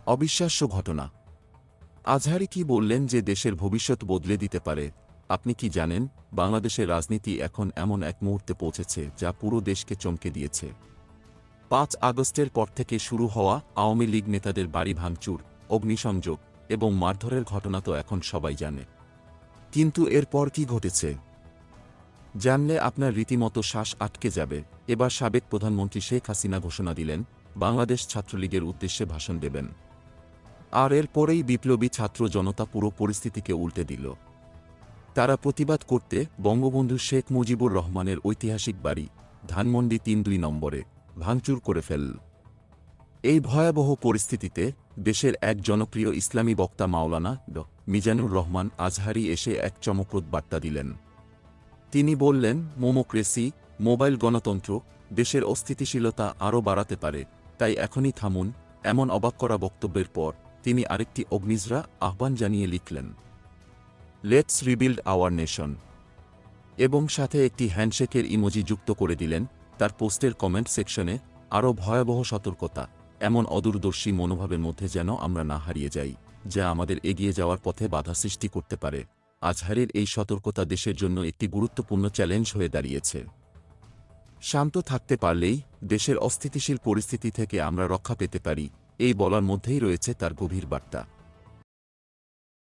অবিশ্বাস্য ঘটনা। আজহারি কি বললেন যে দেশের ভবিষ্যৎ বদলে দিতে পারে? আপনি কি জানেন, বাংলাদেশের রাজনীতি এখন এমন এক মুহূর্তে পৌঁছেছে যা পুরো দেশকে চমকে দিয়েছে। ৫ আগস্টের পর থেকে শুরু হওয়া আওয়ামী লীগ নেতাদের বাড়ি ভাঙচুর, অগ্নিসংযোগ এবং মারধরের ঘটনা তো এখন সবাই জানে। কিন্তু এরপর কি ঘটেছে জানলে আপনার রীতিমতো শ্বাস আটকে যাবে। এবার সাবেক প্রধানমন্ত্রী শেখ হাসিনা ঘোষণা দিলেন, বাংলাদেশ ছাত্রলীগের উদ্দেশ্যে ভাষণ দেবেন। আর এরপরেই বিপ্লবী ছাত্র জনতা পুরো পরিস্থিতিকে উল্টে দিল। তারা প্রতিবাদ করতে বঙ্গবন্ধু শেখ মুজিবুর রহমানের ঐতিহাসিক বাড়ি ধানমন্ডি ৩-২ নম্বরে ভাঙচুর করে ফেলল। এই ভয়াবহ পরিস্থিতিতে দেশের এক জনপ্রিয় ইসলামী বক্তা মাওলানা মিজানুর রহমান আজহারি এসে এক চমকপ্রদ বার্তা দিলেন। তিনি বললেন, মোমোক্রেসি, মোবাইল গণতন্ত্র দেশের অস্থিতিশীলতা আরও বাড়াতে পারে, তাই এখনই থামুন। এমন অবাক করা বক্তব্যের পর তিনি আরেকটি অগ্নিজরা আহ্বান জানিয়ে লিখলেন, লেটস রিবিল্ড আওয়ার নেশন, এবং সাথে একটি হ্যান্ডশেকের ইমোজি যুক্ত করে দিলেন। তার পোস্টের কমেন্ট সেকশনে আরও ভয়াবহ সতর্কতা, এমন অদূরদর্শী মনোভাবের মধ্যে যেন আমরা না হারিয়ে যাই, যা আমাদের এগিয়ে যাওয়ার পথে বাধা সৃষ্টি করতে পারে। আজহারের এই সতর্কতা দেশের জন্য একটি গুরুত্বপূর্ণ চ্যালেঞ্জ হয়ে দাঁড়িয়েছে। শান্ত থাকতে পারলেই দেশের অস্থিতিশীল পরিস্থিতি থেকে আমরা রক্ষা পেতে পারি, এই বলার মধ্যেই রয়েছে তার গভীর বার্তা।